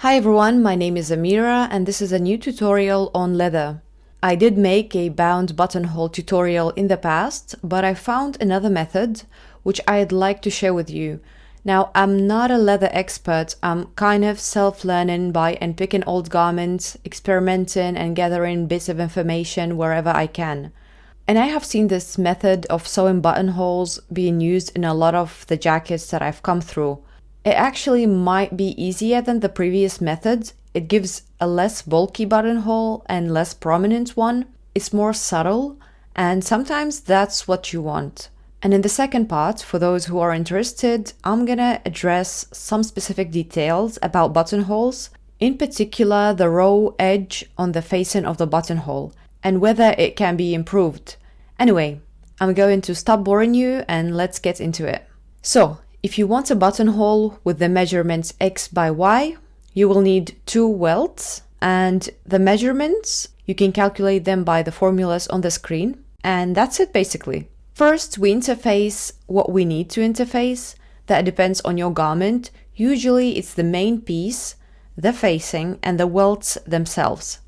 Hi everyone, my name is Amira and this is a new tutorial on leather. I did make a bound buttonhole tutorial in the past, but I found another method which I'd like to share with you. Now, I'm not a leather expert, I'm kind of self-learning by unpicking old garments, experimenting and gathering bits of information wherever I can. And I have seen this method of sewing buttonholes being used in a lot of the jackets that I've come through. It actually might be easier than the previous method. It gives a less bulky buttonhole and less prominent one. It's more subtle, and sometimes that's what you want. And in the second part, for those who are interested, I'm gonna address some specific details about buttonholes, in particular the raw edge on the facing of the buttonhole, and whether it can be improved. Anyway, I'm going to stop boring you and let's get into it. So, if you want a buttonhole with the measurements X by Y, you will need 2 welts, and the measurements, you can calculate them by the formulas on the screen, and that's it basically. First, we interface what we need to interface. That depends on your garment. Usually it's the main piece, the facing, and the welts themselves.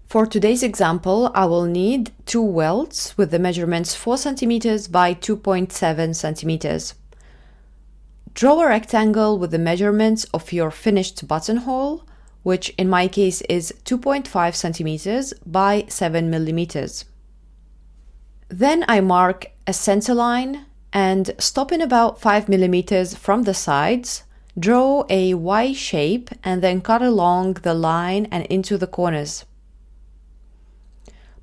For today's example, I will need 2 welts with the measurements 4 cm by 2.7 cm. Draw a rectangle with the measurements of your finished buttonhole, which in my case is 2.5 centimeters by 7 millimeters. Then I mark a center line and, stopping about 5 millimeters from the sides, draw a Y shape and then cut along the line and into the corners.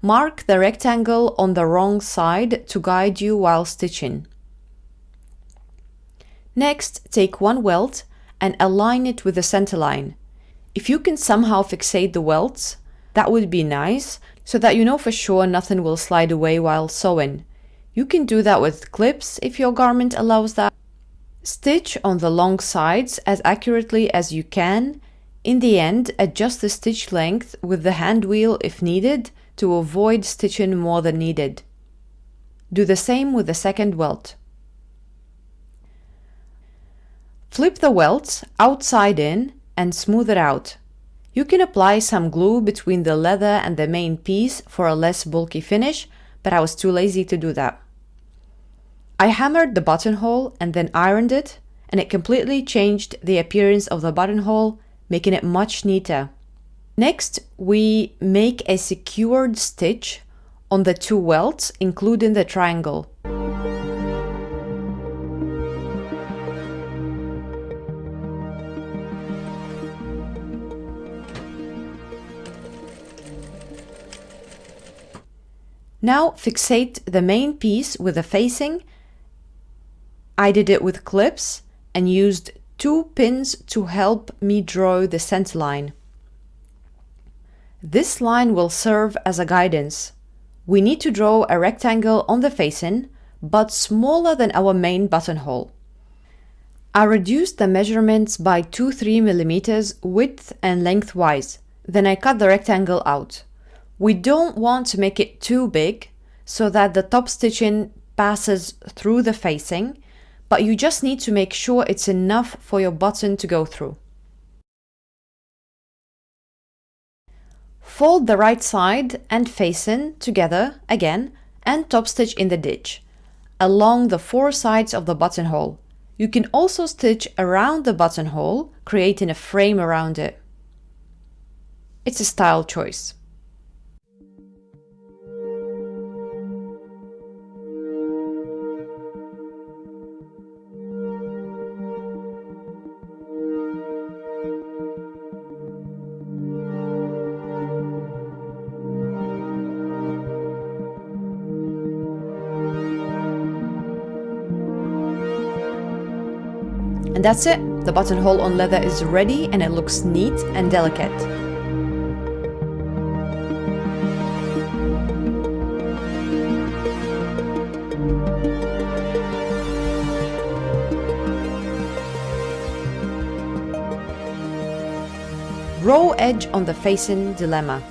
Mark the rectangle on the wrong side to guide you while stitching. Next, take 1 welt and align it with the center line. If you can somehow fixate the welts, that would be nice, so that you know for sure nothing will slide away while sewing. You can do that with clips if your garment allows that. Stitch on the long sides as accurately as you can. In the end, adjust the stitch length with the hand wheel if needed to avoid stitching more than needed. Do the same with the second welt. Flip the welts outside in and smooth it out. You can apply some glue between the leather and the main piece for a less bulky finish, but I was too lazy to do that. I hammered the buttonhole and then ironed it, and it completely changed the appearance of the buttonhole, making it much neater. Next, we make a secured stitch on the 2 welts, including the triangle. Now fixate the main piece with the facing. I did it with clips and used 2 pins to help me draw the center line. This line will serve as a guidance. We need to draw a rectangle on the facing, but smaller than our main buttonhole. I reduced the measurements by 2-3 millimeters width and lengthwise. Then I cut the rectangle out. We don't want to make it too big so that the top stitching passes through the facing, but you just need to make sure it's enough for your button to go through. Fold the right side and facing together again and top stitch in the ditch along the 4 sides of the buttonhole. You can also stitch around the buttonhole, creating a frame around it. It's a style choice. And that's it. The buttonhole on leather is ready and it looks neat and delicate. Raw edge on the facing dilemma.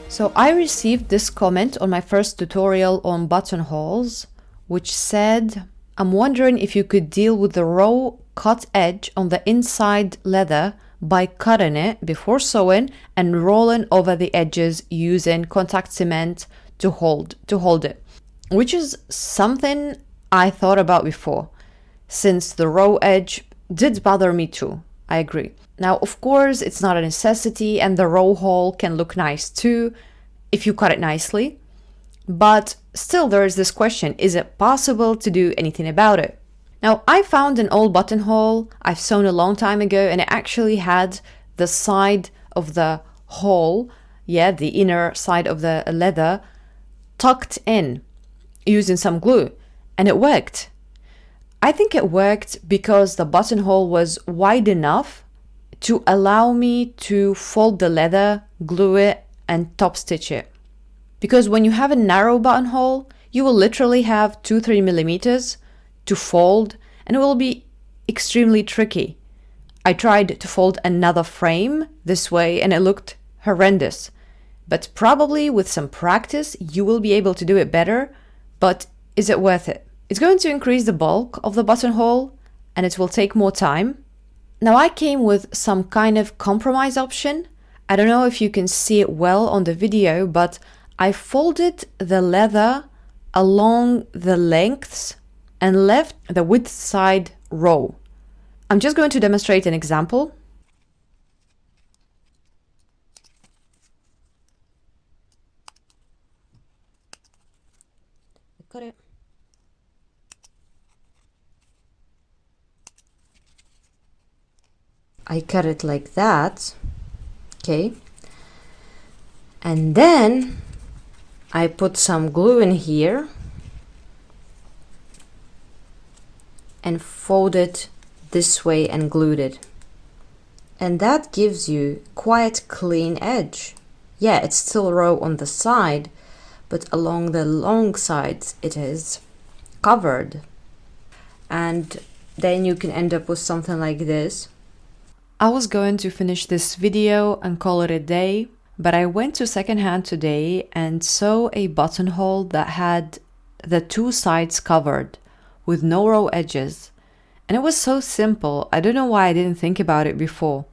So I received this comment on my first tutorial on buttonholes, which said, I'm wondering if you could deal with the raw cut edge on the inside leather by cutting it before sewing and rolling over the edges using contact cement to hold it, which is something I thought about before, since the raw edge did bother me too. I agree. Now, of course, it's not a necessity, and the raw hole can look nice too if you cut it nicely. But still, there is this question: is it possible to do anything about it? Now, I found an old buttonhole I've sewn a long time ago, and it actually had the side of the hole, the inner side of the leather, tucked in using some glue, and it worked. I think it worked because the buttonhole was wide enough to allow me to fold the leather, glue it, and top stitch it. Because when you have a narrow buttonhole, you will literally have 2-3 millimeters to fold, and it will be extremely tricky. I tried to fold another frame this way and it looked horrendous. But probably with some practice, you will be able to do it better. But is it worth it? It's going to increase the bulk of the buttonhole and it will take more time. Now, I came with some kind of compromise option. I don't know if you can see it well on the video, but I folded the leather along the lengths and left the width side raw. I'm just going to demonstrate an example. Cut it. I cut it like that, okay, and then I put some glue in here and fold it this way and glued it, and that gives you quite clean edge. Yeah, it's still raw on the side, but along the long sides it is covered, and then you can end up with something like this. I was going to finish this video and call it a day, but I went to secondhand today and saw a buttonhole that had the two sides covered with no raw edges. And it was so simple, I don't know why I didn't think about it before.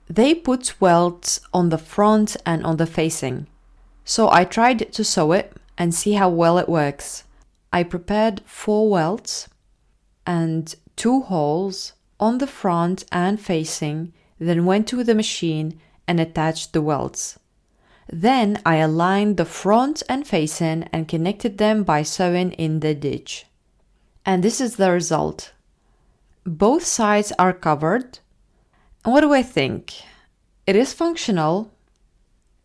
They put welts on the front and on the facing. So I tried to sew it and see how well it works. I prepared 4 welts and 2 holes on the front and facing, then went to the machine and attached the welts. Then I aligned the front and facing and connected them by sewing in the ditch. And this is the result. Both sides are covered. And what do I think? It is functional,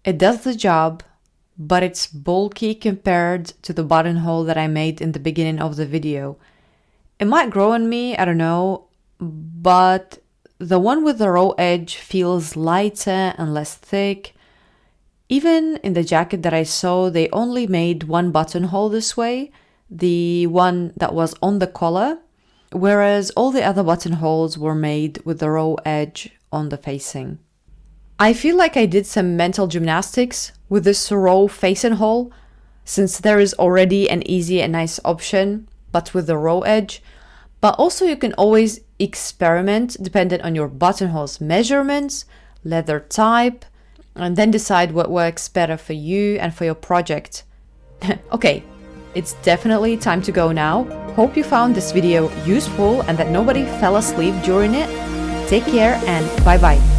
it does the job, but it's bulky compared to the buttonhole that I made in the beginning of the video. It might grow on me, I don't know, but the one with the raw edge feels lighter and less thick. Even in the jacket that I saw, they only made 1 buttonhole this way, the one that was on the collar, whereas all the other buttonholes were made with the raw edge on the facing. I feel like I did some mental gymnastics with this raw facing hole, since there is already an easy and nice option, but with the raw edge. But also you can always experiment depending on your buttonhole's measurements, leather type, and then decide what works better for you and for your project. Okay, it's definitely time to go now. Hope you found this video useful and that nobody fell asleep during it. Take care and bye bye.